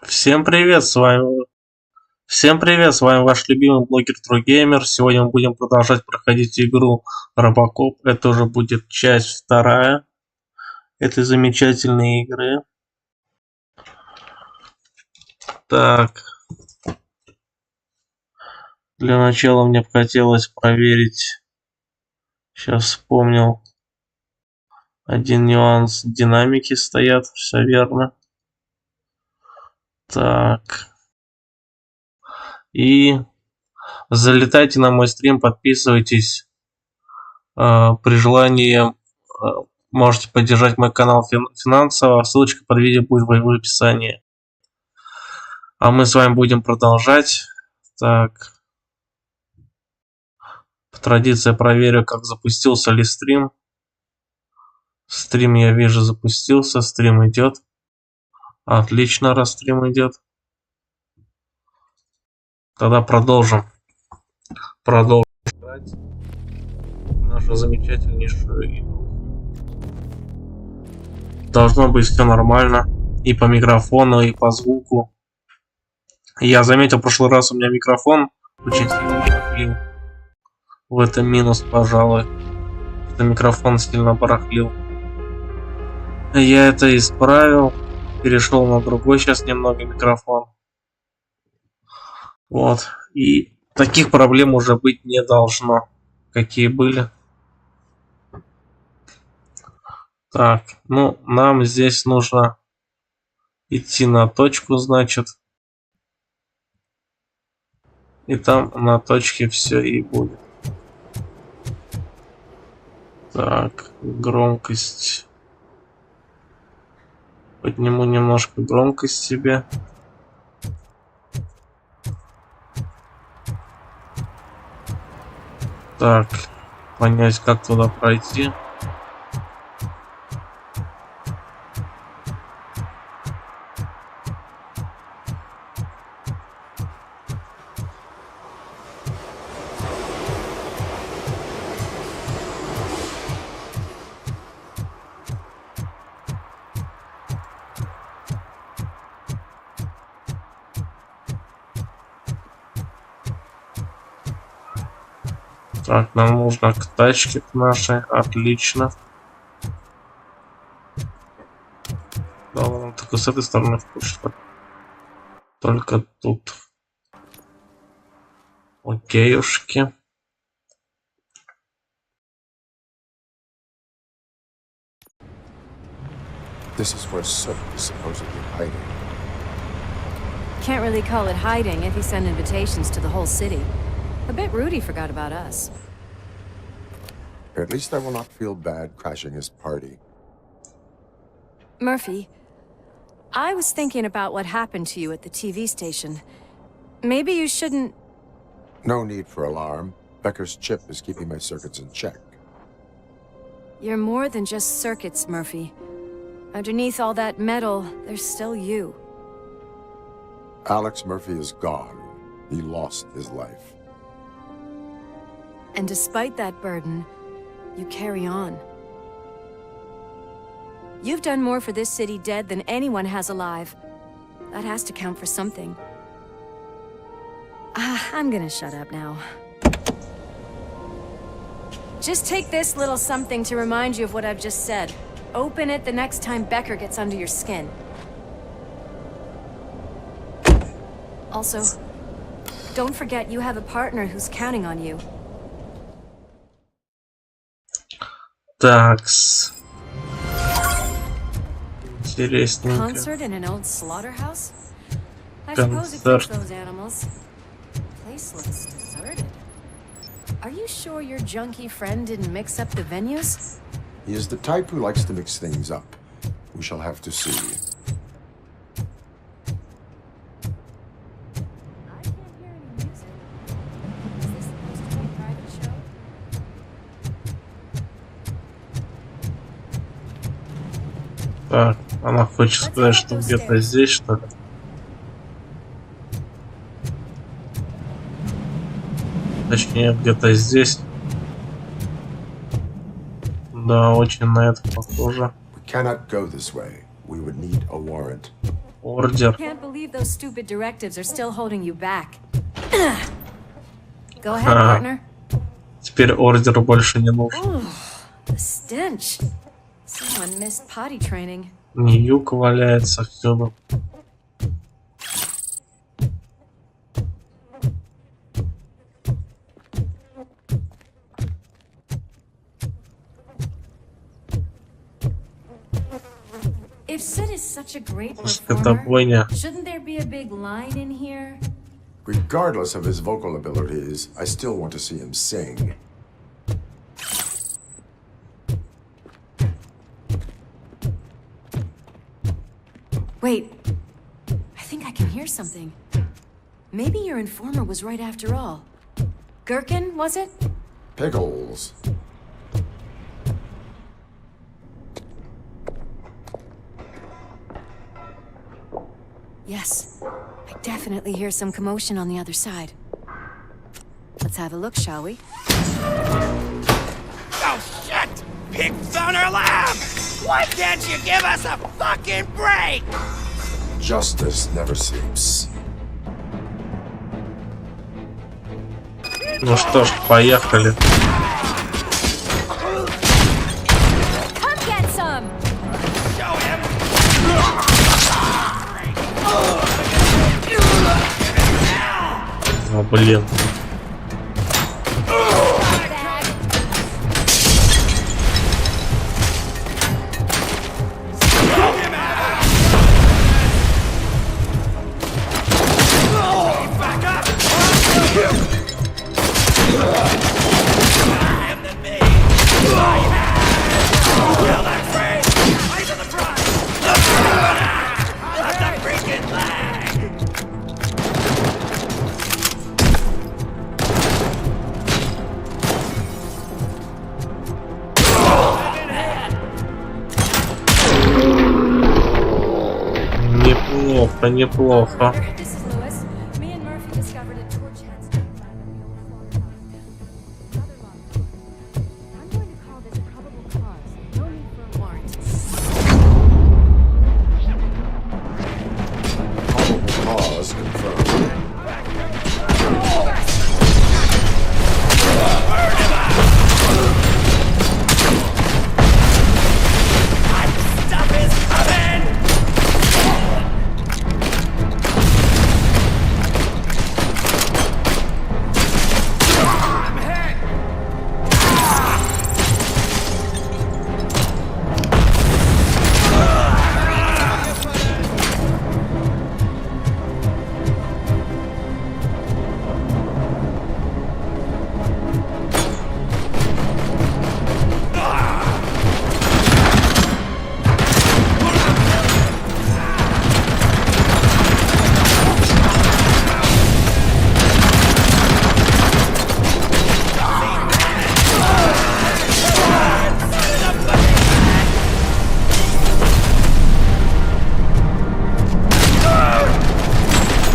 Всем привет, с вами ваш любимый блогер TrueGamer. Сегодня мы будем продолжать проходить игру Robocop. Это уже будет часть вторая этой замечательной игры. Так, для начала мне бы хотелось проверить, сейчас вспомнил один нюанс, динамики стоят, все верно. Так, и залетайте на мой стрим, подписывайтесь. При желании можете поддержать мой канал финансово. Ссылочка под видео будет в описании. А мы с вами будем продолжать. Так. По традиции проверю, как запустился ли стрим. Стрим, я вижу, запустился. Стрим идет. Отлично, раз стрим идет. Тогда продолжим. Продолжим играть нашу замечательнейшую игру. Должно быть все нормально. И по микрофону, и по звуку. Я заметил, в прошлый раз у меня микрофон очень сильно барахлил. В этом минус, пожалуй. Что микрофон сильно барахлил. Я это исправил. Перешел на другой сейчас немного микрофон. Вот. И таких проблем уже быть не должно. Какие были. Так, ну, нам здесь нужно идти на точку, значит. И там на точке все и будет. Так, громкость. Подниму немножко громкость себе. Так, понять, как туда пройти. Так, нам нужно к тачке к нашей. Отлично. Да ладно, только с этой стороны впустят. Только тут. Окейушки. This is where Soap is supposedly hiding. Can't really call it hiding if he sent invitations to the whole city. I bet Rudy forgot about us. At least I will not feel bad crashing his party. Murphy, I was thinking about what happened to you at the TV station. Maybe you shouldn't... No need for alarm. Becker's chip is keeping my circuits in check. You're more than just circuits, Murphy. Underneath all that metal, there's still you. Alex Murphy is gone. He lost his life. And despite that burden, you carry on. You've done more for this city dead than anyone has alive. That has to count for something. I'm gonna shut up now. Just take this little something to remind you of what I've just said. Open it the next time Becker gets under your skin. Also, don't forget you have a partner who's counting on you. Такс. Интересненько. Concert in an old slaughterhouse? I suppose it fits those animals. The place looks deserted. Are you sure your junkie friend didn't mix up the venues? He is the type who likes to mix things up. We shall have to see. I can't hear any music. Is this supposed to be a private show? Так, она хочет сказать, что где-то здесь, что ли? Точнее, где-то здесь. Да, очень на это похоже. We cannot go this way. We would need a warrant. Ордер. Can't believe those stupid directives are still holding you back. Go ahead, partner. Теперь ордер больше не нужен. Ooh, the stench. Someone missed potty training. Ньюк валяется всюду. If Sid is such a great performer, Скотобойня. shouldn't there be a big line in here? Regardless of his vocal abilities, I still want to see him sing. Wait, I think I can hear something. Maybe your informer was right after all. Gherkin, was it? Pickles. Yes, I definitely hear some commotion on the other side. Let's have a look, shall we? Oh shit! Pigs on our lab! Why can't you give us a fucking break? Justice never sleeps. Ну что ж, поехали. Come get some! Show him! О, блин. Неплохо, неплохо. This is Lewis. Me and Murphy discovered a torch head sticking by the real farm. Another log. I'm going to call this probable cause. No need for a warrant. Probable cause confirmed. Stuff is coming! I'm hit!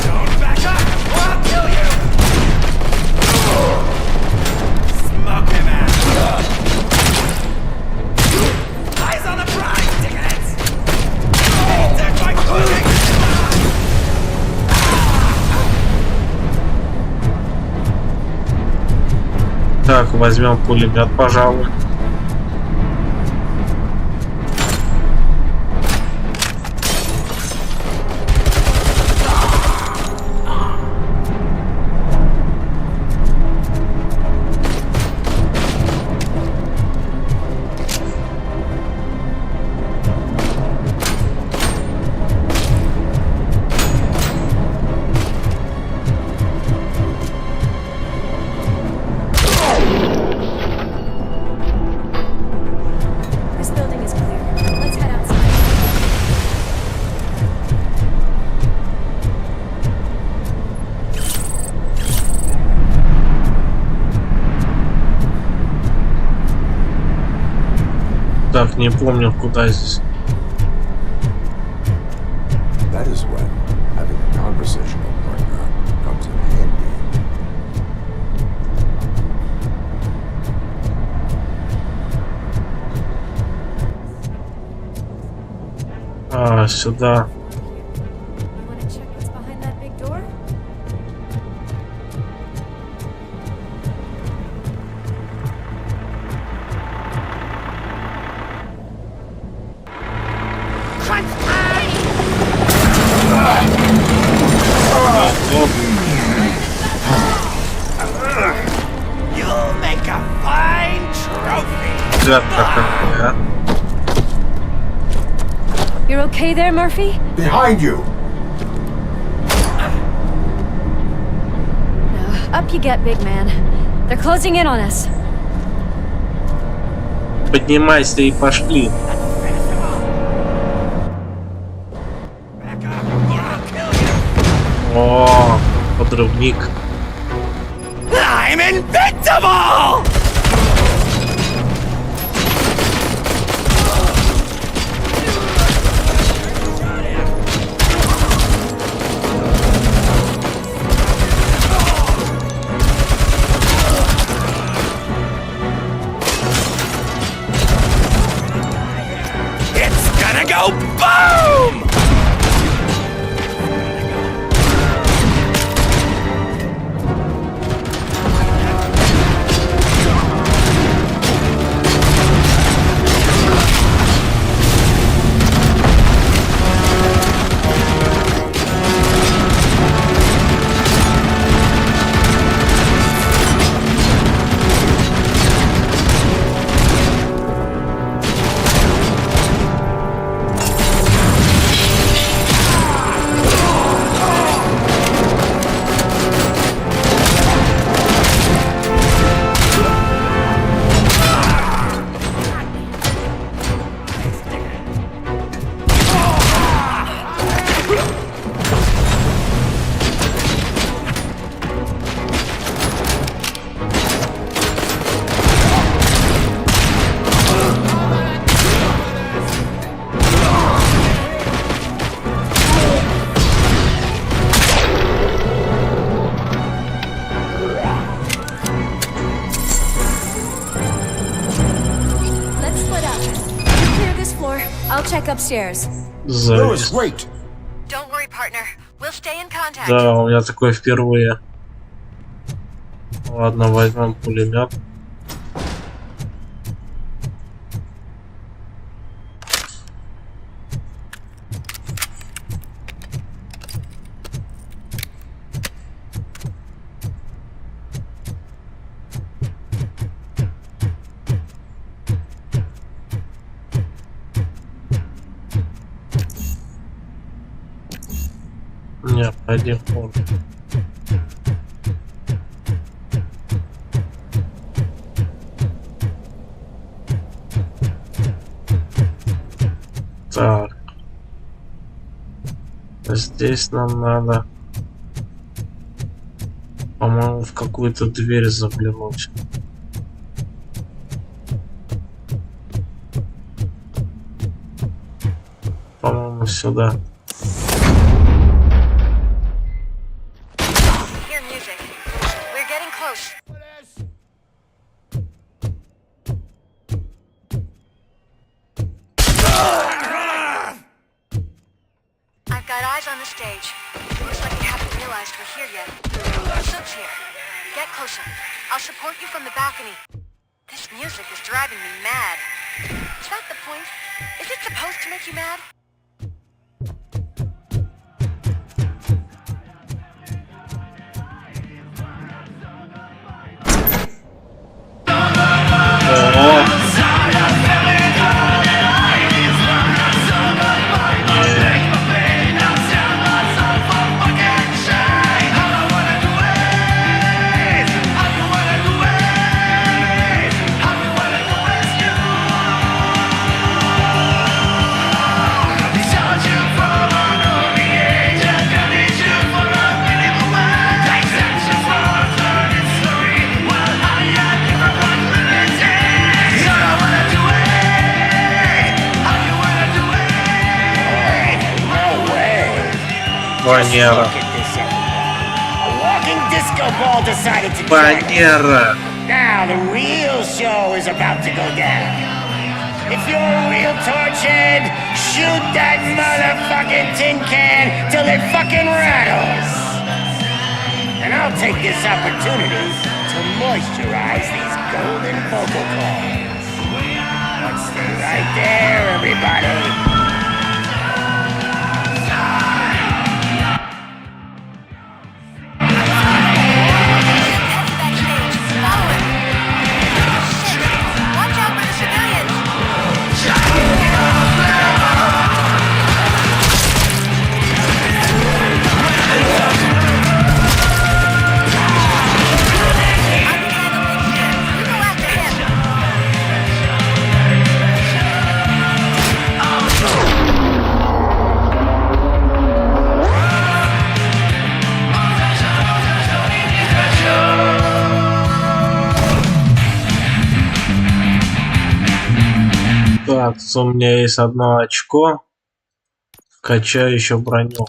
Don't back up or I'll kill you! Smoke him out! Eyes on the prize, dickheads! Take my clothing! Так, возьмем пулемет, пожалуй. This building is clear. Let's head outside. Так, не помню, куда здесь. That is when having a conversational partner comes in handy. А, сюда. загадка такая, а? You're okay there, Murphy? Behind you! No. Up you get, big man. They're closing in on us. Поднимайся и пошли. О, подрывник. I'm invincible! It's gonna go boom! I'll check upstairs. Lewis, wait! Don't worry, partner. We'll stay in contact. Да, у меня такое впервые. Ладно, возьмем пулемет. Нет, один ход. Так. Здесь нам надо, по-моему, в какую-то дверь заглянуть. По-моему, сюда. On the stage. Looks like you haven't realized we're here yet. Soup's here. Get closer. I'll support you from the balcony. This music is driving me mad. Is that the point? Is it supposed to make you mad? Ванера. Ванера. Now the real show is about to go down. If you're real tortured, shoot that motherfucking tin can till it fucking rattles. And I'll take this opportunity to moisturize these golden vocal cords. Let's stay right there, everybody. Watch out for the civilians! Так, у меня есть одно очко. Качаю еще броню.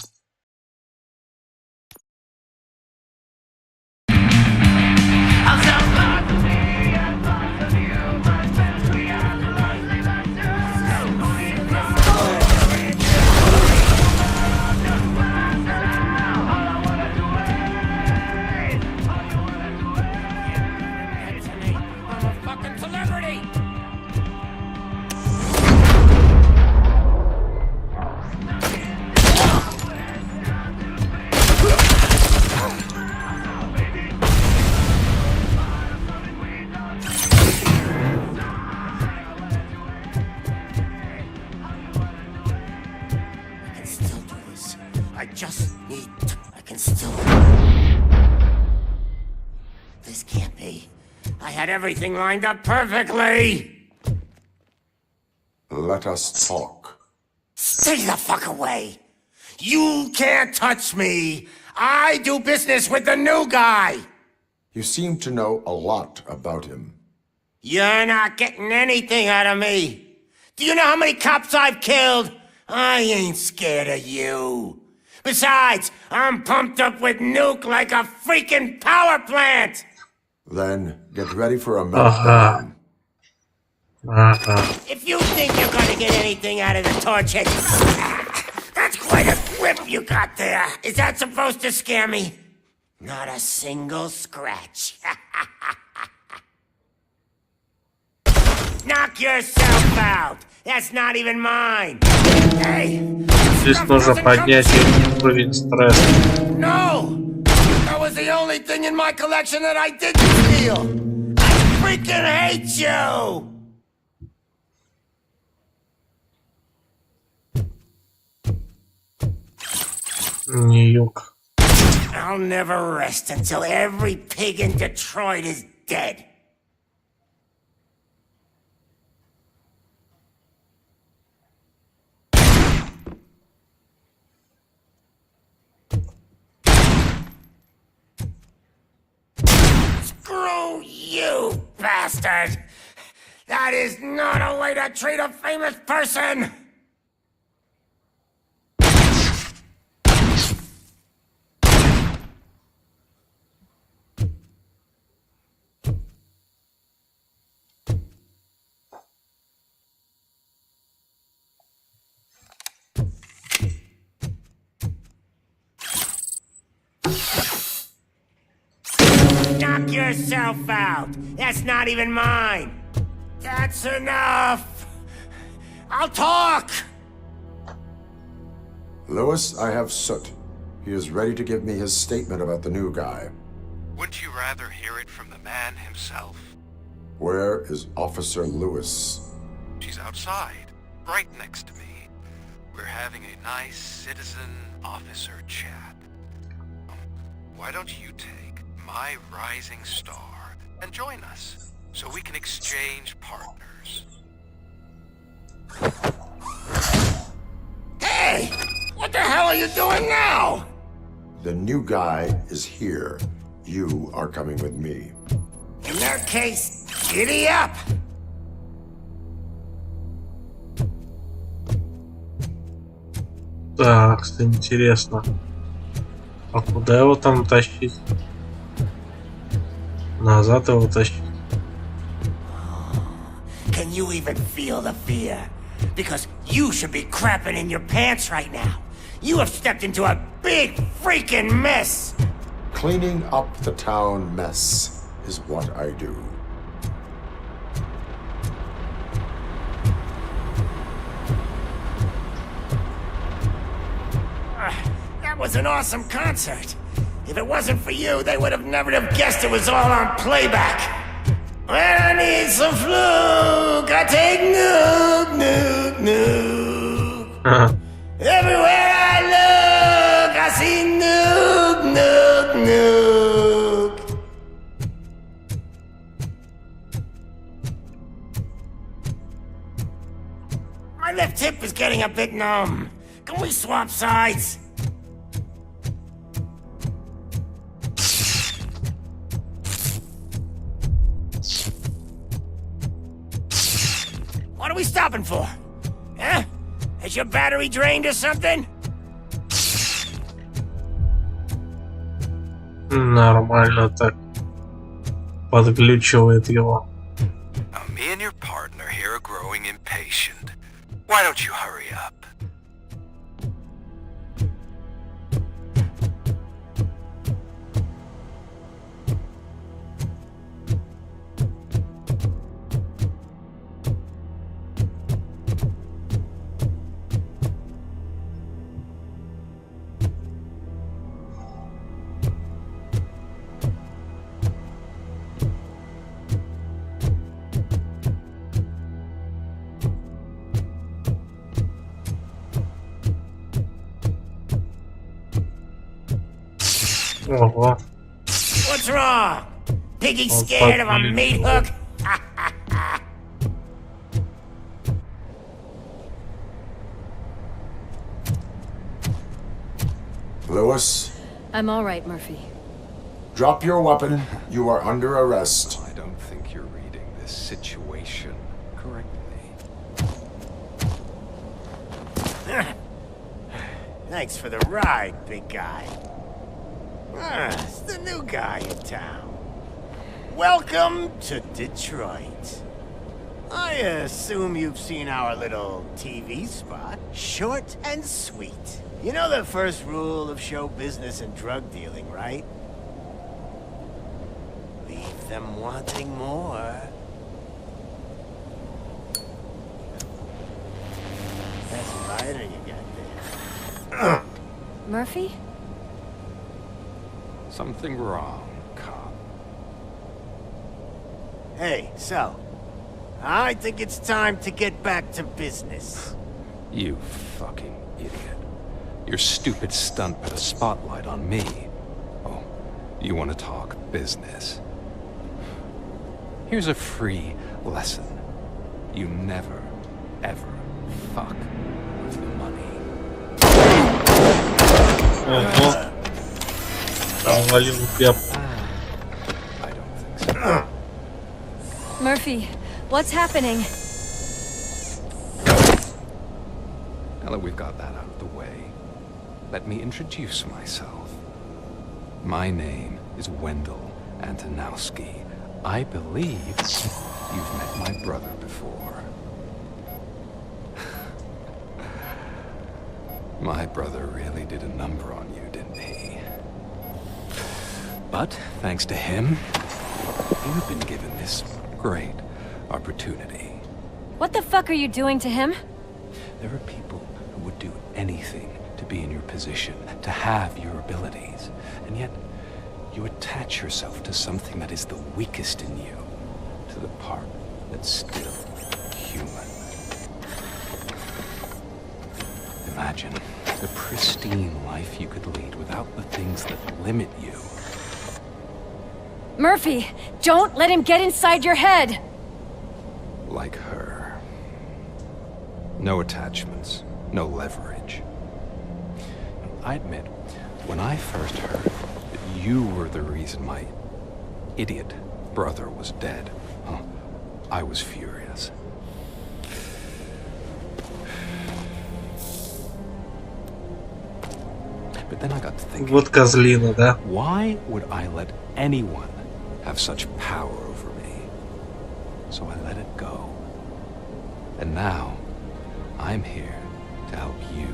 This can't be. I had everything lined up perfectly. Let us talk. Stay the fuck away. You can't touch me. I do business with the new guy. You seem to know a lot about him. You're not getting anything out of me. Do you know how many cops I've killed? I ain't scared of you. Besides, I'm pumped up with nuke like a freaking power plant. Then get ready for a meltdown. If you think you're gonna get anything out of the torch head, that's quite a grip you got there. Is that supposed to scare me? Not a single scratch. Knock yourself out. That's not even mine. Hey, Здесь нужно поднять уровень стресса. no! That was the only thing in my collection that I didn't steal. I freaking hate you! Ньюк. I'll never rest until every pig in Detroit is dead. Screw you, bastard! That is not a way to treat a famous person! Knock yourself out. That's not even mine. That's enough. I'll talk. Lewis, I have Soot. He is ready to give me his statement about the new guy. Wouldn't you rather hear it from the man himself? Where is Officer Lewis? She's outside, right next to me. We're having a nice citizen-officer chat. Why don't you take my rising star and join us, so we can exchange partners? Hey! What the hell are you doing now? The new guy is here. You are coming with me. In that case, giddy up! Так, интересно. А куда его там тащить? Назад его тащить. Can you even feel the fear? Because you should be crapping in your pants right now. You have stepped into a big freaking mess! Cleaning up the town mess is what I do. That was an awesome concert. If it wasn't for you, they would have never have guessed it was all on playback. When I need some fluke, I take nuke, nuke, nuke. Everywhere I look, I see nuke, nuke, nuke. My left hip is getting a bit numb. Can we swap sides? What are we stopping for? Huh? Is your battery drained or something? Нормально так. Подглючивает его. Now, me and your partner here are growing impatient. Why don't you hurry up? Ого. What's wrong? Piggy scared of a meat hook? Lewis, I'm all right, Murphy. drop your weapon. You are under arrest. I don't think you're reading this situation correctly. Thanks for the ride, big guy. It's the new guy in town. Welcome to Detroit. I assume you've seen our little TV spot. Short and sweet. You know the first rule of show business and drug dealing, right? Leave them wanting more. That's a lighter you got there. Murphy? Something wrong, cop. Hey, so, I think it's time to get back to business. You fucking idiot. Your stupid stunt put a spotlight on me. Oh, you want to talk business? Here's a free lesson. You never, ever fuck with the money. Ого. Завалил пепку. I don't think so. Murphy, what's happening? Now that we've got that out of the way, let me introduce myself. My name is Wendell Antonowski. I believe you've met my brother before. My brother really did a number on you, didn't he? But thanks to him, you've been given this great opportunity. What the fuck are you doing to him? There are people who would do anything to be in your position, to have your abilities, and yet you attach yourself to something that is the weakest in you, to the part that's still human. Imagine the pristine life you could lead without the things that limit you. Murphy, don't let him get inside your head! Like her. No attachments, no leverage. I admit, when I first heard that you were the reason my idiot brother was dead, I was furious. But then I got to thinking, Вот козлина, да? why would I let anyone have such power over me? So I let it go. And now, I'm here to help you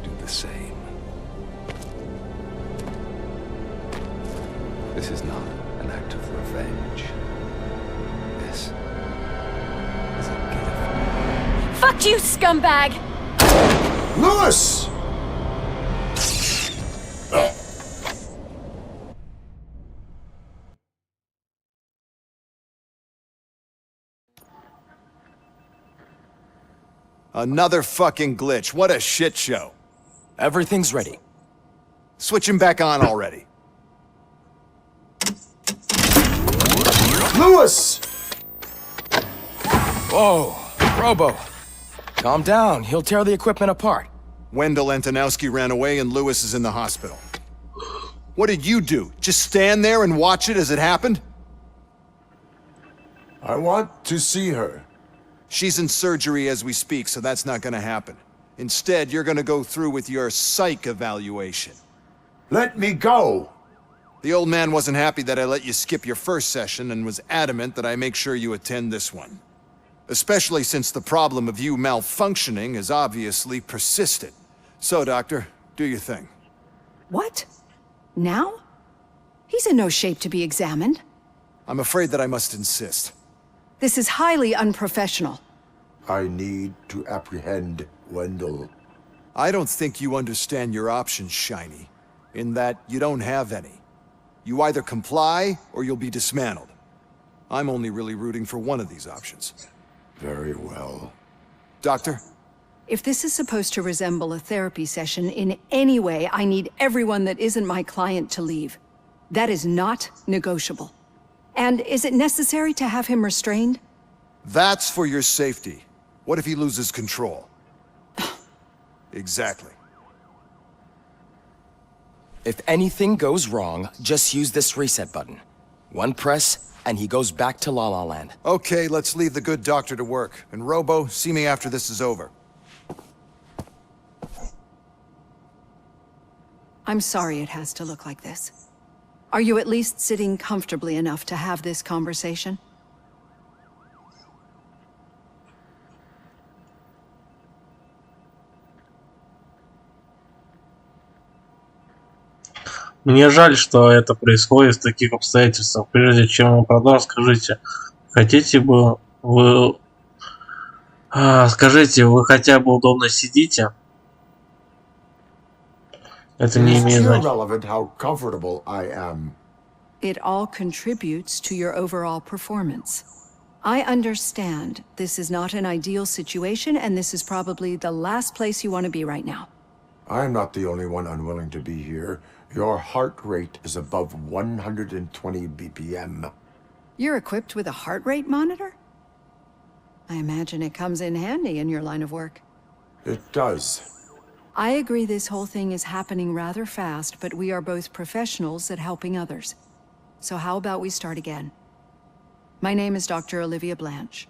do the same. This is not an act of revenge. This is a gift. Fuck you, scumbag! Lewis! Another fucking glitch. What a shit show. Everything's ready. Switch him back on already. Lewis! Whoa, Robo. Calm down. He'll tear the equipment apart. Wendell Antonowski ran away and Lewis is in the hospital. What did you do? Just stand there and watch it as it happened? I want to see her. She's in surgery as we speak, so that's not gonna happen. Instead, you're gonna go through with your psych evaluation. Let me go! The old man wasn't happy that I let you skip your first session and was adamant that I make sure you attend this one. Especially since the problem of you malfunctioning is obviously persistent. So, Doctor, do your thing. What? Now? He's in no shape to be examined. I'm afraid that I must insist. This is highly unprofessional. I need to apprehend Wendell. I don't think you understand your options, Shiny, in that you don't have any. You either comply, or you'll be dismantled. I'm only really rooting for one of these options. Very well. Doctor? If this is supposed to resemble a therapy session in any way, I need everyone that isn't my client to leave. That is not negotiable. And is it necessary to have him restrained? That's for your safety. What if he loses control? Exactly. If anything goes wrong, just use this reset button. One press, and he goes back to La La Land. Okay, let's leave the good doctor to work. And Robo, see me after this is over. I'm sorry it has to look like this. Are you at least sitting comfortably enough to have this conversation? Мне жаль, что это происходит в таких обстоятельствах. Прежде чем мы продолжим, скажите, хотите бы вы... скажите, вы хотя бы удобно сидите? Это не имеет значения. Irrelevant how comfortable I am. It all contributes to your overall performance. I understand this is not an ideal situation, and this is probably the last place you want to be right now. I'm not the only one unwilling to be here. Your heart rate is above 120 BPM. You're equipped with a heart rate monitor? I imagine it comes in handy in your line of work. It does. I agree this whole thing is happening rather fast, but we are both professionals at helping others. So how about we start again? My name is Dr. Olivia Blanche.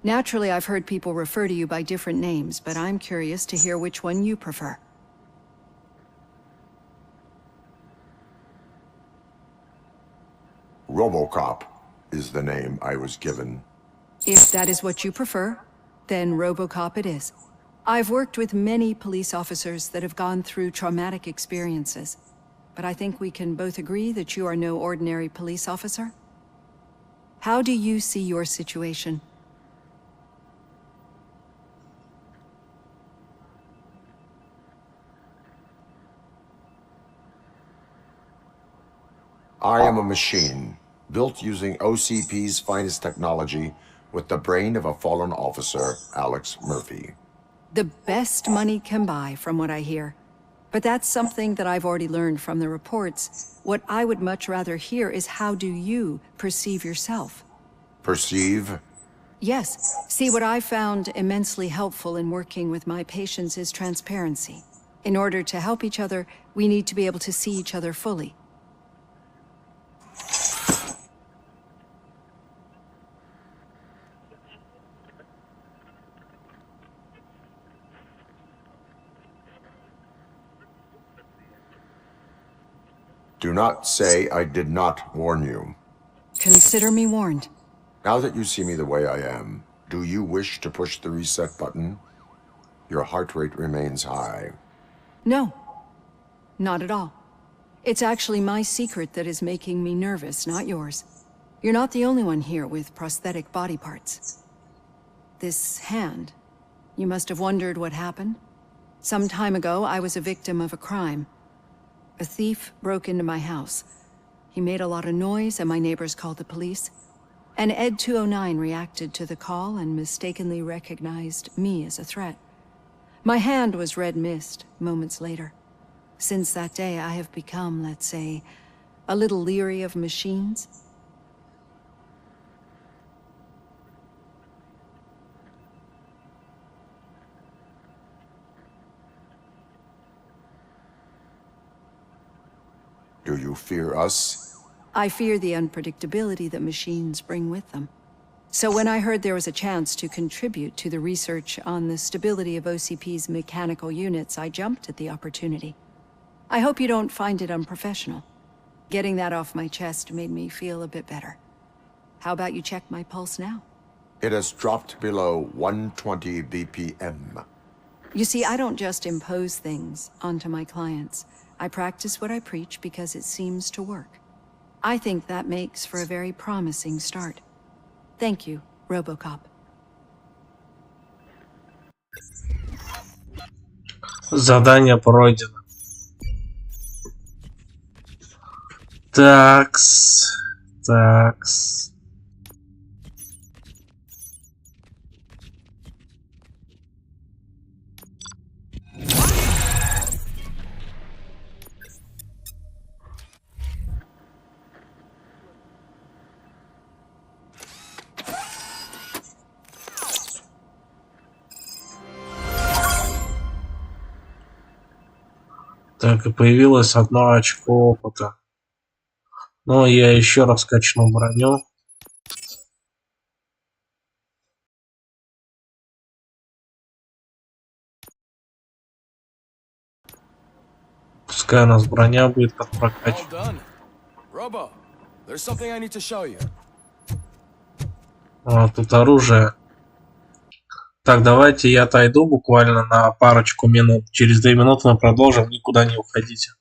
Naturally, I've heard people refer to you by different names, but I'm curious to hear which one you prefer. Robocop is the name I was given. If that is what you prefer, then Robocop it is. I've worked with many police officers that have gone through traumatic experiences, but I think we can both agree that you are no ordinary police officer. How do you see your situation? I am a machine, built using OCP's finest technology with the brain of a fallen officer, Alex Murphy. The best money can buy, from what I hear. But that's something that I've already learned from the reports. What I would much rather hear is how do you perceive yourself? Perceive? Yes. See, what I found immensely helpful in working with my patients is transparency. In order to help each other, we need to be able to see each other fully. Do not say I did not warn you. Consider me warned. Now that you see me the way I am, do you wish to push the reset button? Your heart rate remains high. No, not at all. It's actually my secret that is making me nervous, not yours. You're not the only one here with prosthetic body parts. This hand, you must have wondered what happened. Some time ago, I was a victim of a crime. A thief broke into my house. He made a lot of noise and my neighbors called the police. And Ed 209 reacted to the call and mistakenly recognized me as a threat. My hand was red mist moments later. Since that day, I have become, let's say, a little leery of machines. Do you fear us? I fear the unpredictability that machines bring with them. So when I heard there was a chance to contribute to the research on the stability of OCP's mechanical units, I jumped at the opportunity. I hope you don't find it unprofessional. Getting that off my chest made me feel a bit better. How about you check my pulse now? It has dropped below 120 BPM. You see, I don't just impose things onto my clients. I practice what I preach because it seems to work. I think that makes for a very promising start. Thank you, Robocop. Задание пройдено. Такс. Такс. Так, и появилось 1 очко опыта. Но я еще раз качну броню. Пускай у нас броня будет под прокачку. Robo, there's something I need to show you. А, тут оружие. Так, давайте я отойду буквально на парочку минут. Через 2 минуты мы продолжим. Никуда не уходите.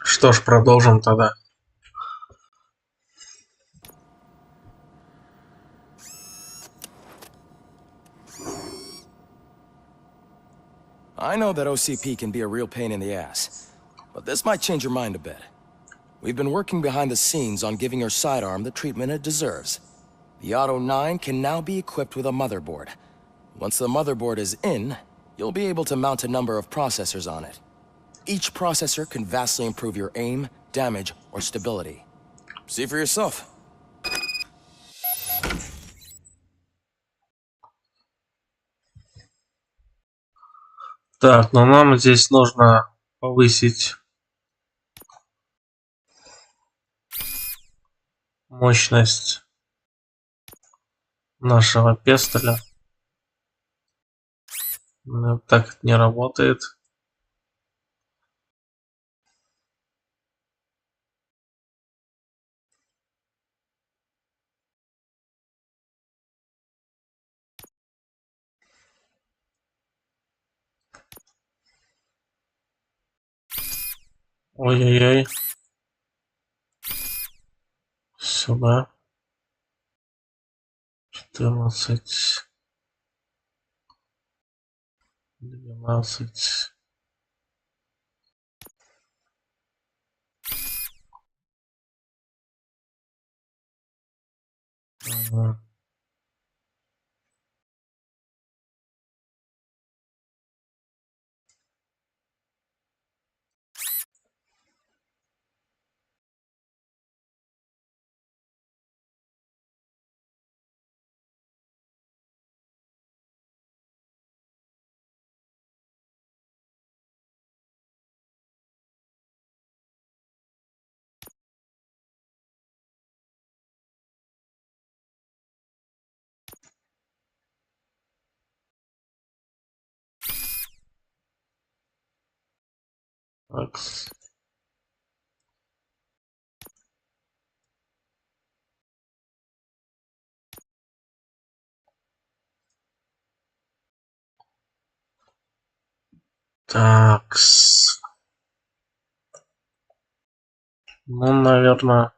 Что ж, продолжим тогда. know that OCP can be a real pain in the ass, but this might change your mind a bit. We've been working behind the scenes on giving your sidearm the treatment it deserves. The Auto 9 can now be equipped with a motherboard. Once the motherboard is in, you'll be able to mount a number of processors on it. Each processor can vastly improve your aim, damage, or stability. See for yourself. Так, но нам здесь нужно повысить мощность нашего пестоля. Но так это не работает. Ой-ой-ой. Сюда. 14. 12. Ага. Такс. Такс. Ну, наверное.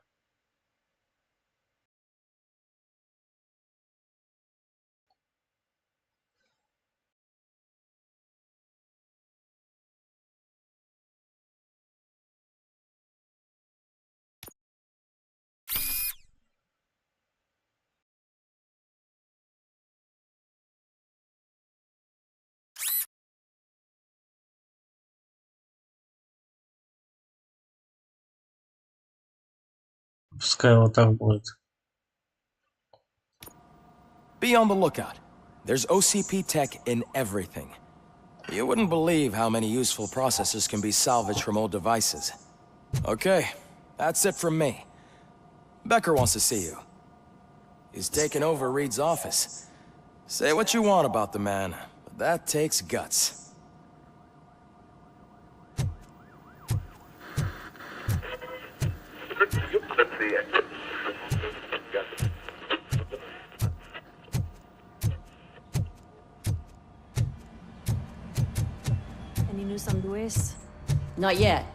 Пускай вот так будет. Be on the lookout. There's OCP tech in everything. You wouldn't believe how many useful processors can be salvaged from old devices. Okay, that's it from me. Becker wants to see you. He's taken over Reed's office. Say what you want about the man, but that takes guts. Any news on Luis? Not yet,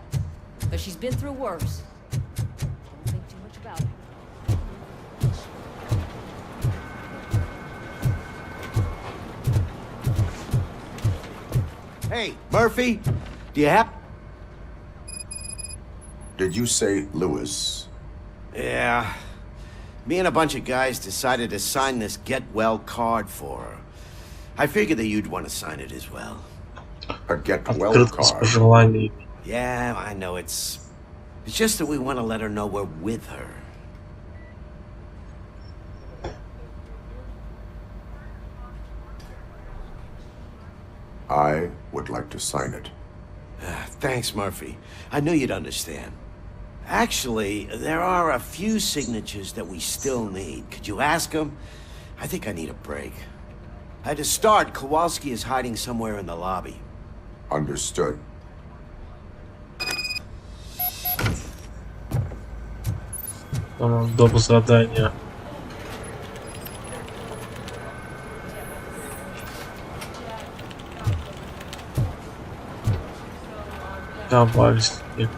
but she's been through worse. Don't think too much about it. Hey, Murphy, do you have... Did you say Lewis? Yeah. Me and a bunch of guys decided to sign this get well card for her. I figured that you'd want to sign it as well. A get well Открытка с card. пожеланиями. Yeah, I know it's just that we want to let her know we're with her. I would like to sign it. Thanks, Murphy. I knew you'd understand. Actually, there are a few signatures that we still need. Could you ask them? I think I need a break. To start, Kowalski is hiding somewhere in the lobby. Understood. Доп. Задания. Ковальский.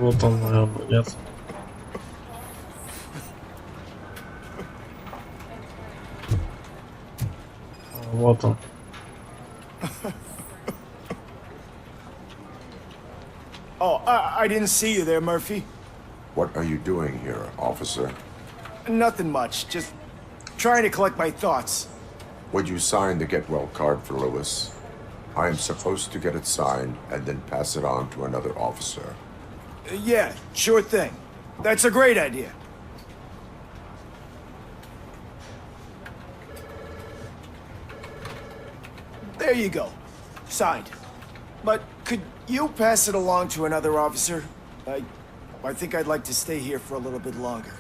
Вот он, наверное, нет. Вот он. Oh, I didn't see you there, Murphy. What are you doing here, officer? Nothing much, just trying to collect my thoughts. Would you sign the get well card for Lewis? I am supposed to get it signed and then pass it on to another officer. Yeah, sure thing. That's a great idea. There you go. Signed. But could you pass it along to another officer? I think I'd like to stay here for a little bit longer.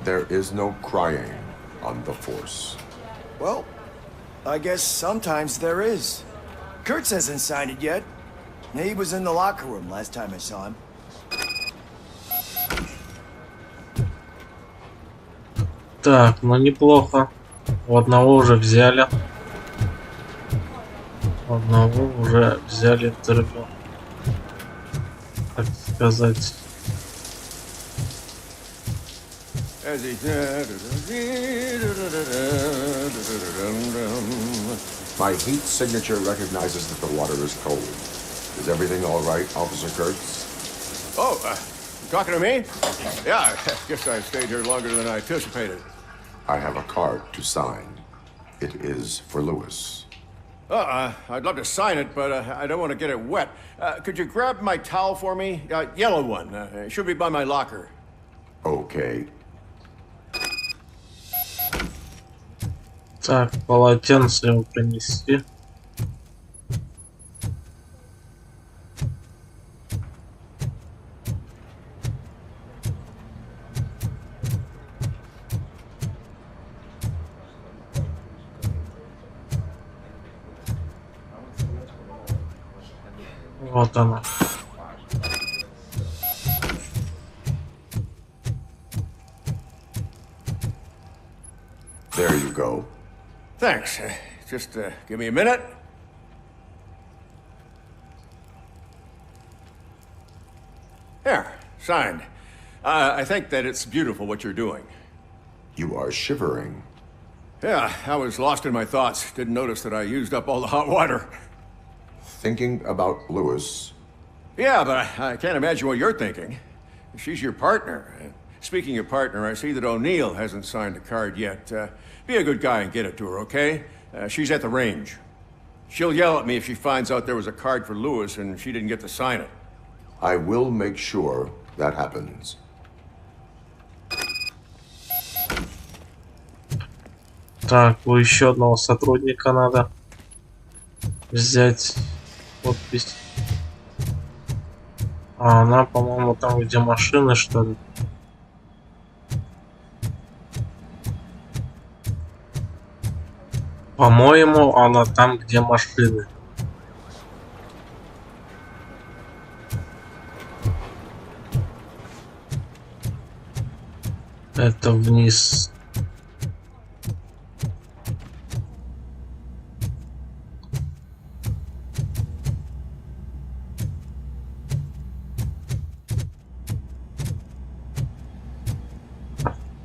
There is no crying on the force. Well, I guess sometimes there is. Kurtz hasn't signed it yet. He was in the locker room last time I saw him. Так, ну неплохо. У одного уже взяли. У одного уже взяли интервью. Так сказать. My heat signature recognizes that the water is cold. Is everything all right, Officer Kurtz? Oh, talking to me? Yeah, I guess I stayed here longer than I anticipated. I have a card to sign. It is for Lewis. I'd love to sign it, but I don't want to get it wet. Could you grab my towel for me? Yellow one. It should be by my locker. Okay. Так, полотенце ему принести. Вот она. There you go. Thanks. Just give me a minute. There, signed. I think that it's beautiful what you're doing. You are shivering. Yeah, I was lost in my thoughts. Didn't notice that I used up all the hot water. Thinking about Lewis. Yeah, but I can't imagine what you're thinking. She's your partner. Speaking of partner, I see that O'Neill hasn't signed the card yet. Be a good guy and get it to her, okay? She's at the range. She'll yell at me if she finds out there was a card for Lewis and she didn't get to sign it. I will make sure that happens. Так, у еще одного сотрудника надо взять подпись. А она, по-моему, там, где машины, что ли. По-моему, она там, где машины. Это вниз.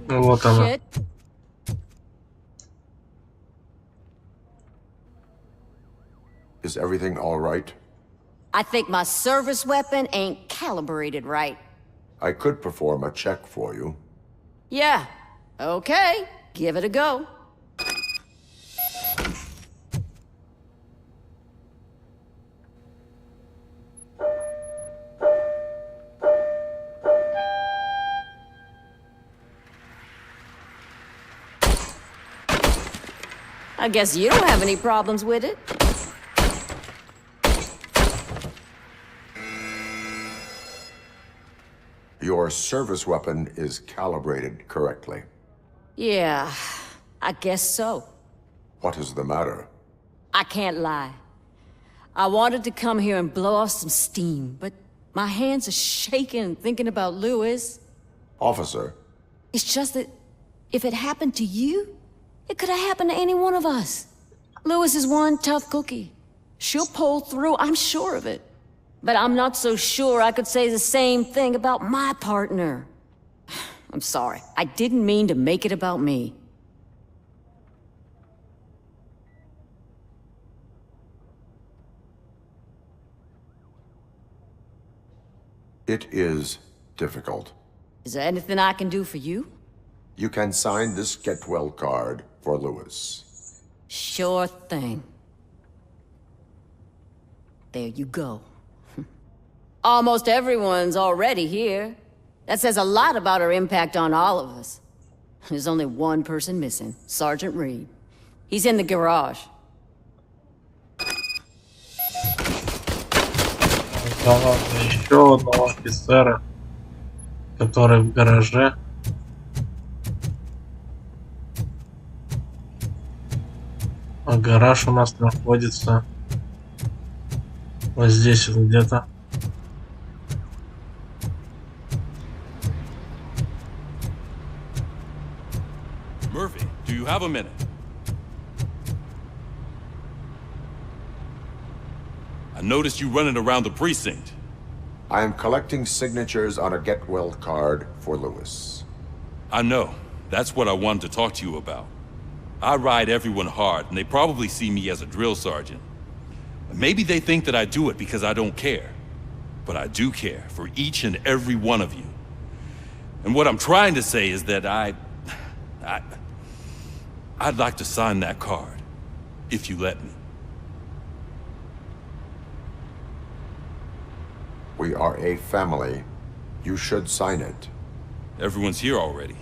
Вот она. Shit. Is everything all right? I think my service weapon ain't calibrated right. I could perform a check for you. Yeah. Okay. Give it a go. I guess you don't have any problems with it. Your service weapon is calibrated correctly. Yeah, I guess so. What is the matter? I can't lie. I wanted to come here and blow off some steam, but my hands are shaking thinking about Lewis. Officer, It's just that if it happened to you, it could have happened to any one of us. Lewis is one tough cookie. She'll pull through, I'm sure of it. But I'm not so sure I could say the same thing about my partner. I'm sorry. I didn't mean to make it about me. It is difficult. Is there anything I can do for you? You can sign this get well card for Lewis. Sure thing. There you go. Almost everyone's already here. That says a lot about her impact on all of us. There's only one person missing, Sergeant Reed. He's in the garage. Ладно, еще одного офицера, который в гараже. А гараж у нас находится вот здесь вот где-то. Murphy, do you have a minute? I noticed you running around the precinct. I am collecting signatures on a get well card for Lewis. I know. That's what I wanted to talk to you about. I ride everyone hard, and they probably see me as a drill sergeant. Maybe they think that I do it because I don't care. But I do care for each and every one of you. And what I'm trying to say is that I'd like to sign that card, if you let me. We are a family. You should sign it. Everyone's here already.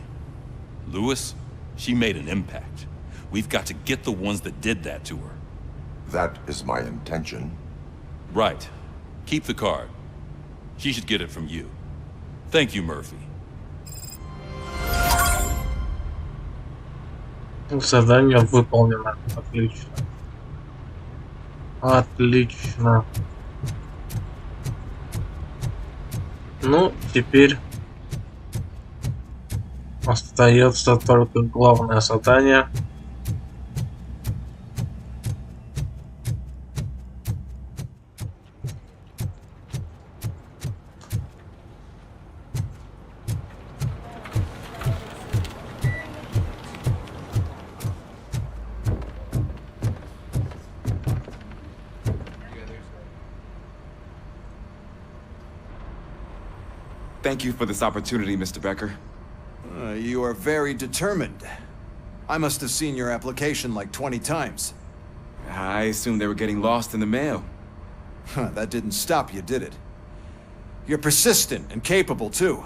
Lewis, she made an impact. We've got to get the ones that did that to her. That is my intention. Right. Keep the card. She should get it from you. Thank you, Murphy. Задание выполнено. Отлично. Отлично. Ну, теперь остается только главное задание. Thank you for this opportunity, Mr. Becker. You are very determined. I must have seen your application like 20 times. I assumed they were getting lost in the mail. That didn't stop you, did it? You're persistent and capable, too.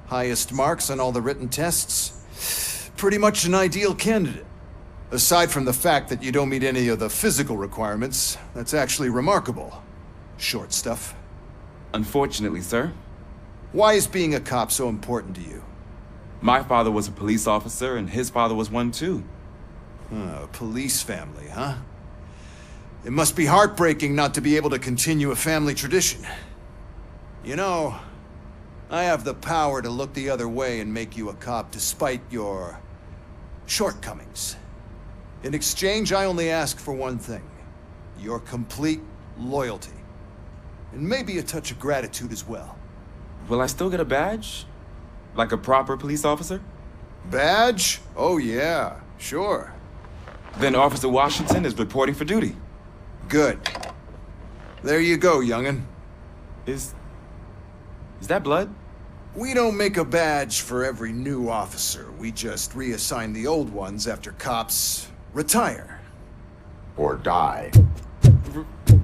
Highest marks on all the written tests. Pretty much an ideal candidate. Aside from the fact that you don't meet any of the physical requirements, that's actually remarkable. Short stuff. Unfortunately, sir. Why is being a cop so important to you? My father was a police officer, and his father was one too. A police family, huh? It must be heartbreaking not to be able to continue a family tradition. You know, I have the power to look the other way and make you a cop despite your shortcomings. In exchange, I only ask for one thing. Your complete loyalty. And maybe a touch of gratitude as well. Will I still get a badge? Like a proper police officer? Badge? Oh yeah, sure. Then Officer Washington is reporting for duty. Good. There you go, young'un. Is that blood? We don't make a badge for every new officer. We just reassign the old ones after cops retire. Or die.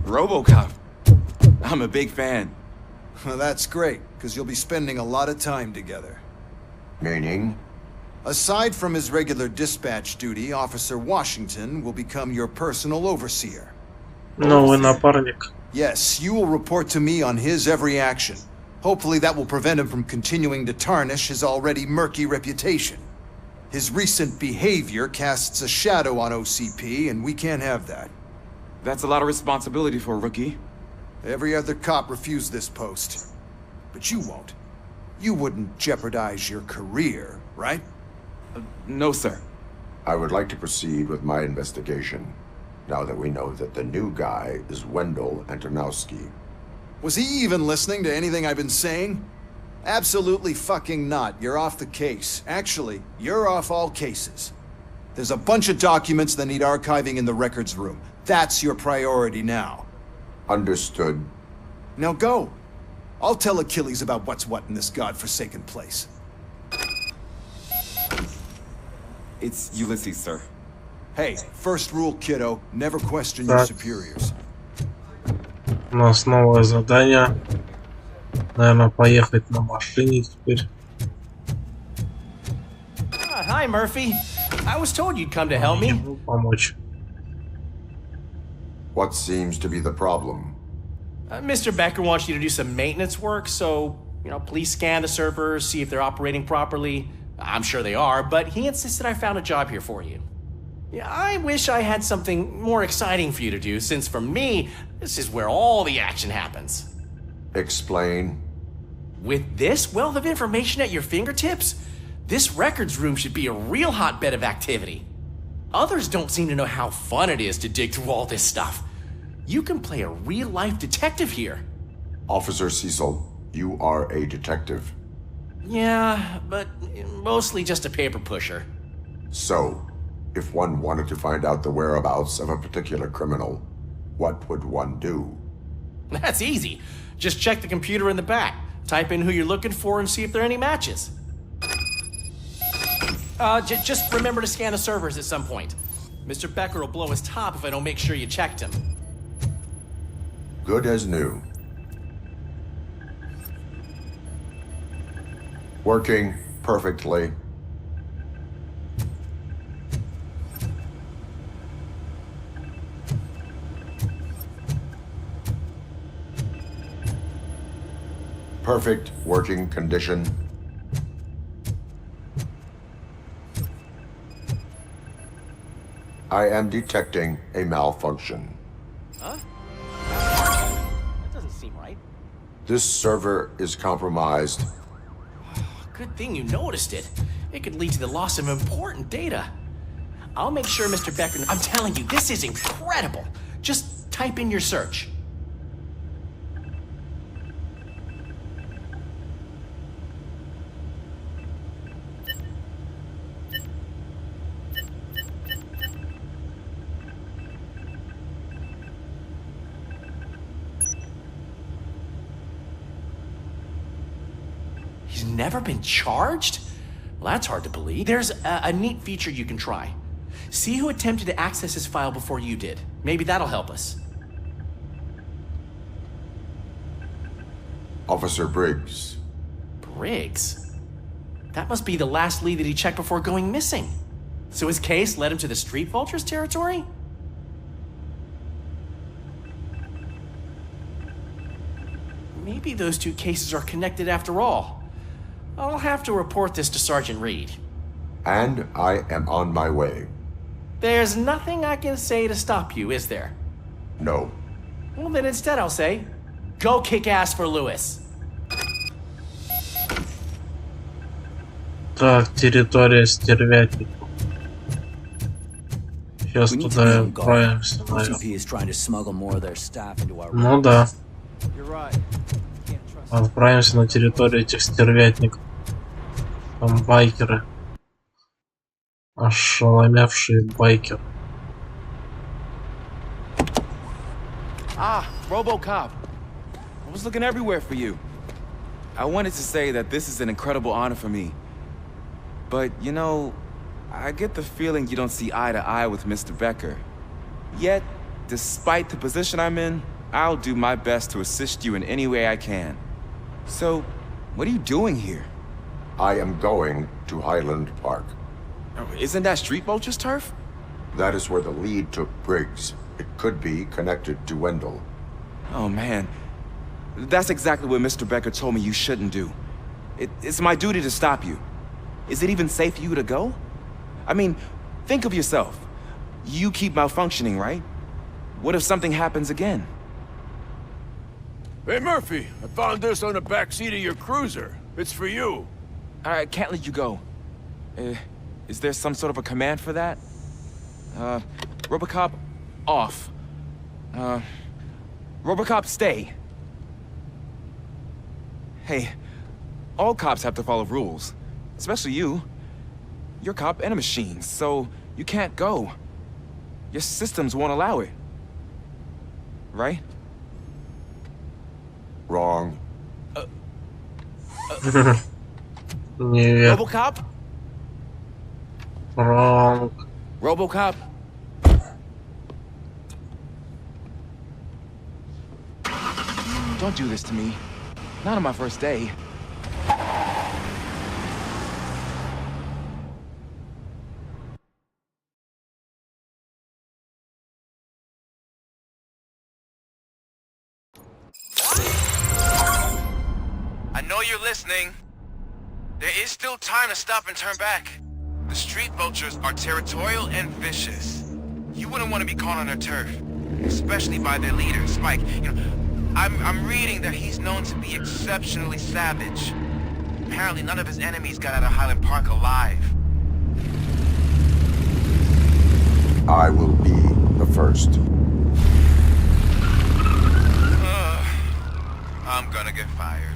Robocop. I'm a big fan. Well, that's great, because you'll be spending a lot of time together. Meaning? Aside from his regular dispatch duty, Officer Washington will become your personal overseer. Новый напарник. Yes, you will report to me on his every action. Hopefully that will prevent him from continuing to tarnish his already murky reputation. His recent behavior casts a shadow on OCP, and we can't have that. That's a lot of responsibility for a rookie. Every other cop refused this post. But you won't. You wouldn't jeopardize your career, right? No, sir. I would like to proceed with my investigation. now that we know that the new guy is Wendell Antonowski. Was he even listening to anything I've been saying? Absolutely fucking not. You're off the case. Actually, you're off all cases. There's a bunch of documents that need archiving in the records room. That's your priority now. Understood. Now go. I'll tell Achilles about what's what in this godforsaken place. It's Ulysses, sir. Hey, first rule, kiddo. Never question your superiors. У нас новое задание. Наверное, поехать на машине теперь. Hi, Murphy. I was told you'd come to help me. Помочь. What seems to be the problem? Mr. Becker wants you to do some maintenance work, so, please scan the servers, see if they're operating properly. I'm sure they are, but he insisted I found a job here for you. Yeah, I wish I had something more exciting for you to do, since for me, this is where all the action happens. Explain. With this wealth of information at your fingertips, this records room should be a real hotbed of activity. Others don't seem to know how fun it is to dig through all this stuff. You can play a real-life detective here. Officer Cecil, you are a detective. Yeah, but mostly just a paper pusher. So, if one wanted to find out the whereabouts of a particular criminal, what would one do? That's easy. Just check the computer in the back, type in who you're looking for, and see if there are any matches. Just remember to scan the servers at some point. Mr. Becker will blow his top if I don't make sure you checked him. Good as new. Working perfectly. Perfect working condition. I am detecting a malfunction. Huh? That doesn't seem right. This server is compromised. Good thing you noticed it. It could lead to the loss of important data. I'll make sure Mr. Becker... I'm telling you, this is incredible. Just type in your search. He's never been charged? Well, that's hard to believe. There's a neat feature you can try. See who attempted to access his file before you did. Maybe that'll help us. Officer Briggs. Briggs? That must be the last lead that he checked before going missing. So his case led him to the Street Vultures territory? Maybe those two cases are connected after all. I'll have to report this to Sergeant Reed. And I am on my way. There's nothing I can say to stop you, is there? No. Well, then instead I'll say, go kick ass for Lewis. Так, территория стервятников. Сейчас туда отправимся, наверное. Ну да. Отправимся на территорию этих стервятников. Там байкеры. Ошеломевшие байкеры. Ah, Robocop. I was looking everywhere for you. I wanted to say that this is an incredible honor for me. But, I get the feeling you don't see eye to eye with Mr. Becker. Yet, despite the position I'm in, I'll do my best to assist you in any way I can. So, what are you doing here? I am going to Highland Park. Isn't that Street Vulture's turf? That is where the lead took Briggs. It could be connected to Wendell. Oh, man. That's exactly what Mr. Becker told me you shouldn't do. It's my duty to stop you. Is it even safe for you to go? I mean, think of yourself. You keep malfunctioning, right? What if something happens again? Hey, Murphy, I found this on the back seat of your cruiser. It's for you. I can't let you go. Is there some sort of a command for that? Robocop, off. Robocop, stay. Hey, all cops have to follow rules. Especially you. You're a cop and a machine, so you can't go. Your systems won't allow it. Right? Wrong. Нет. Robocop? Wrong. Robocop? Don't do this to me. Not on my first day. I know you're listening. There is still time to stop and turn back. The street vultures are territorial and vicious. You wouldn't want to be caught on their turf, especially by their leader, Spike. You know, I'm reading that he's known to be exceptionally savage. Apparently none of his enemies got out of Highland Park alive. I will be the first. I'm gonna get fired.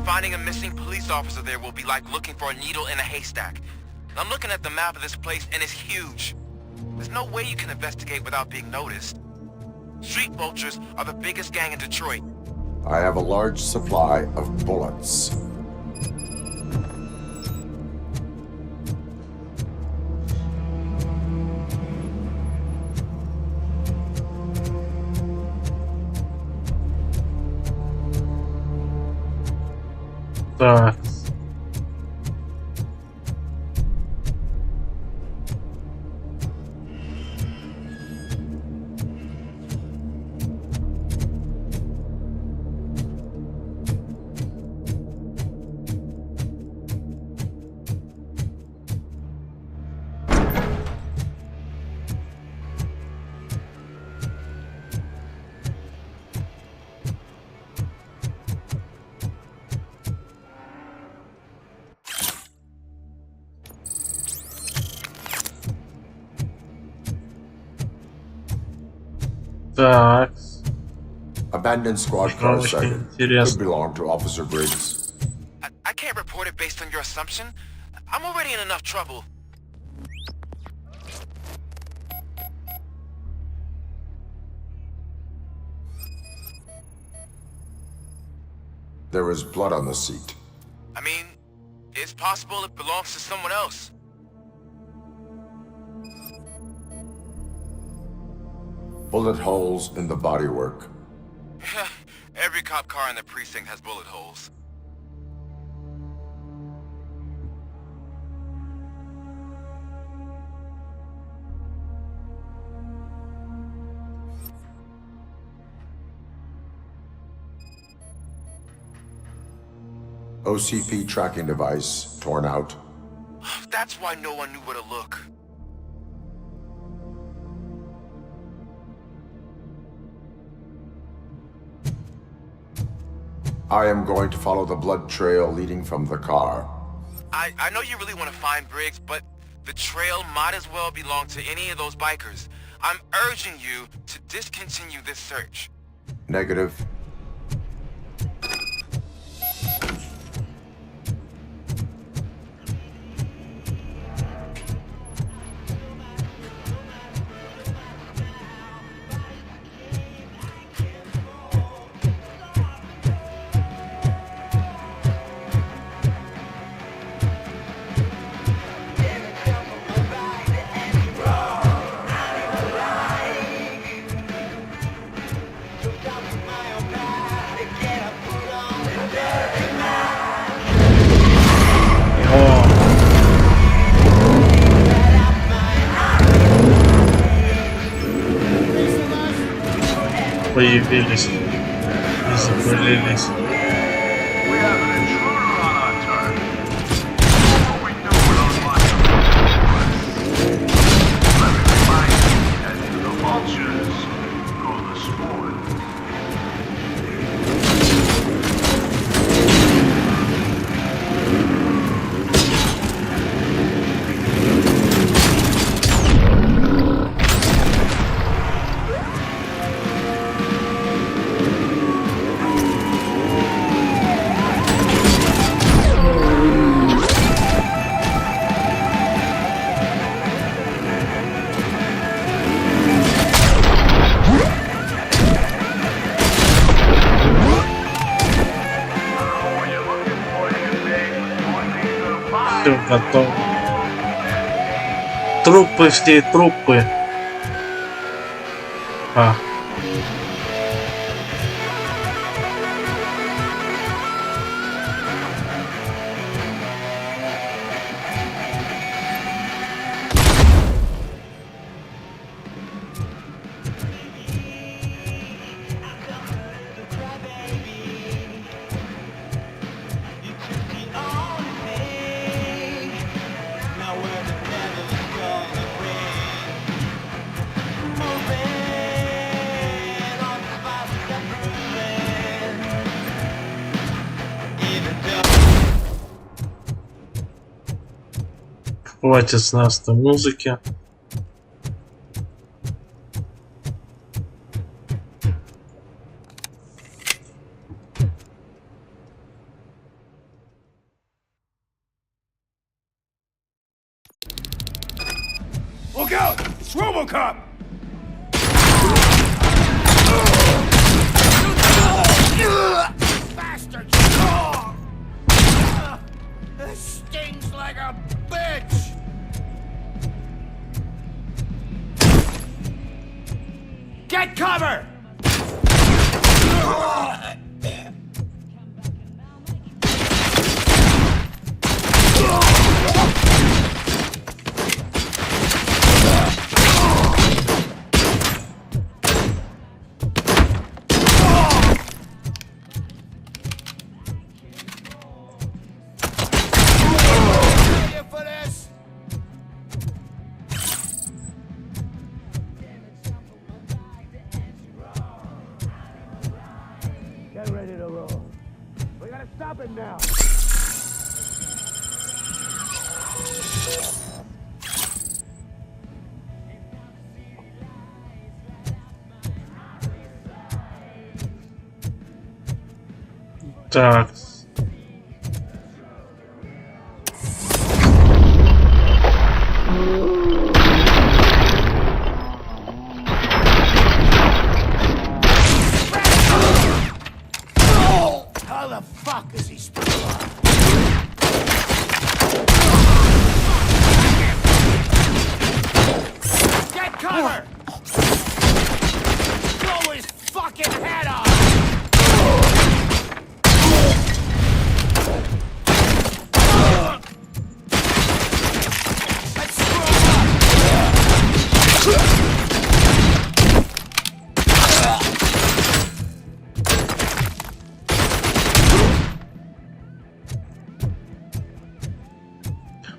Finding a missing police officer there will be like looking for a needle in a haystack. I'm looking at the map of this place and it's huge. There's no way you can investigate without being noticed. Street vultures are the biggest gang in Detroit. I have a large supply of bullets. Так. Так. Abandoned squad car Очень sighted. Could интересно. belong to Officer Briggs. I can't report it based on your assumption. I'm already in enough trouble. There is blood on the seat. I mean, it's possible it belongs to someone else. Bullet holes in the bodywork. Every cop car in the precinct has bullet holes. OCP tracking device torn out. That's why no one knew where to look. I am going to follow the blood trail leading from the car. I know you really want to find Briggs, but the trail might as well belong to any of those bikers. I'm urging you to discontinue this search. Negative. Появились и запылились. Все готово. Трупы, все трупы. А. Хватит с нас-то музыки. Look out! It's Robocop! Bastard! This stings like a bitch! Get cover! Get ready to roll. We gotta stop him now. Так. How the fuck is he still alive? Get cover! Blow his fucking head off! Let's screw him up!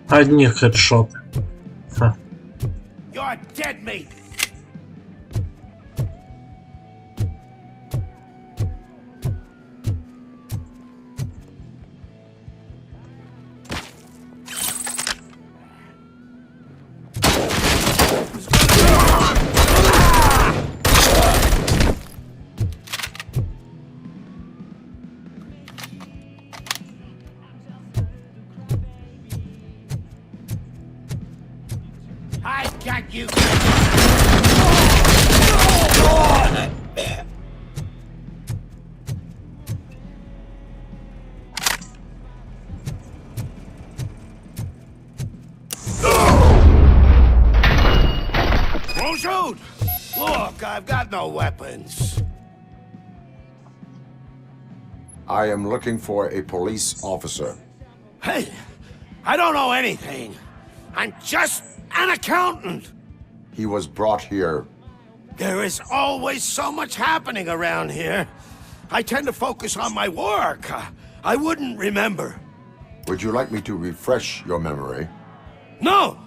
Одни хедшоты. Ха. You're dead meat! I got you! Won't shoot! Look, I've got no weapons. I am looking for a police officer. Hey, I don't know anything. I'm just an accountant. He was brought here. There is always so much happening around here. I tend to focus on my work. I wouldn't remember. Would you like me to refresh your memory? No!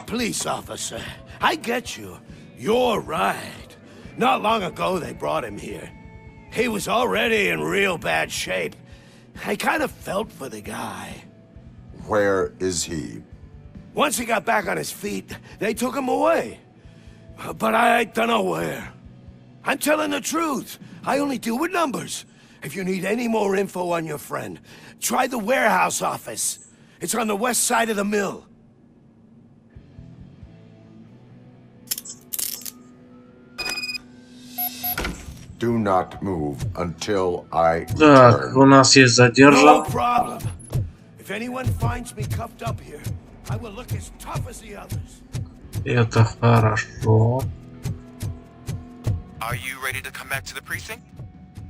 Police officer, I get you. You're right. Not long ago they brought him here. He was already in real bad shape. I kind of felt for the guy. Where is he? Once he got back on his feet, they took him away. But I don't know where. I'm telling the truth. I only deal with numbers. If you need any more info on your friend, try the warehouse office. It's on the west side of the mill. Do not move until I Так, return. у нас есть задержан. No problem. If anyone finds me cuffed up here, I will look as tough as the others. Это хорошо. Are you ready to come back to the precinct?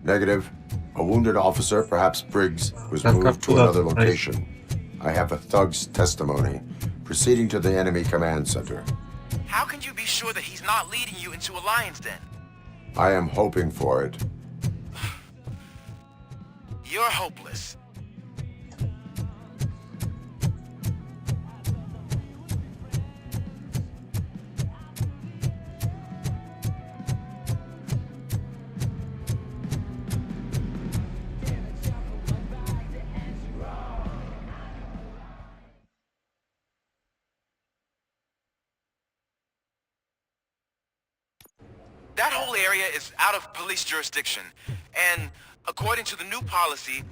Negative. A wounded officer, perhaps Briggs, was moved to another location. I have a thug's testimony, proceeding to the enemy command center. How can you be sure that he's not leading you into a lion's den? I am hoping for it. You're hopeless. That whole area is out of police jurisdiction, and according to the new policy,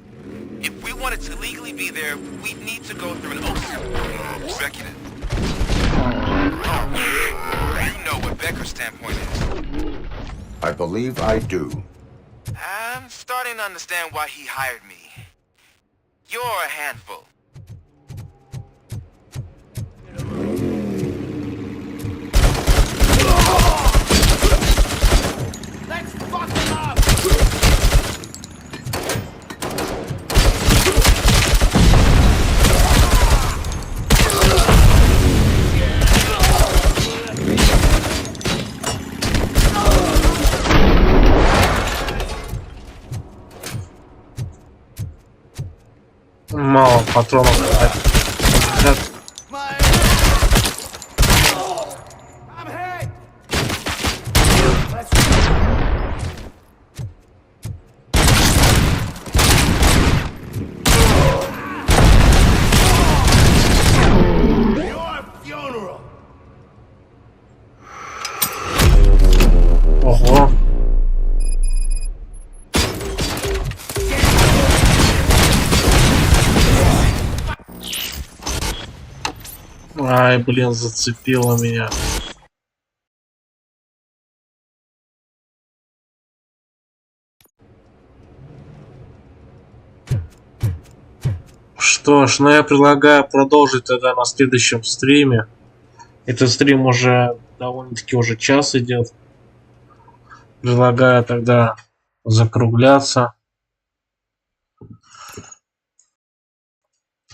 if we wanted to legally be there, we'd need to go through an executive. You know what Becker's standpoint is. I believe I do. I'm starting to understand why he hired me. You're a handful. Let's fuck him up! Мало патронов. Ого. Ай, блин, зацепило меня. Что ж, ну я предлагаю продолжить тогда на следующем стриме. Этот стрим уже довольно-таки уже час идет. Предлагаю тогда закругляться.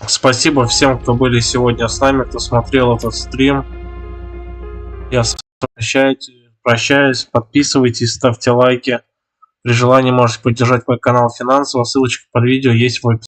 Спасибо всем, кто были сегодня с нами, кто смотрел этот стрим. Я с вами прощаюсь. Подписывайтесь, ставьте лайки. При желании можете поддержать мой канал финансово. Ссылочка под видео есть в описании.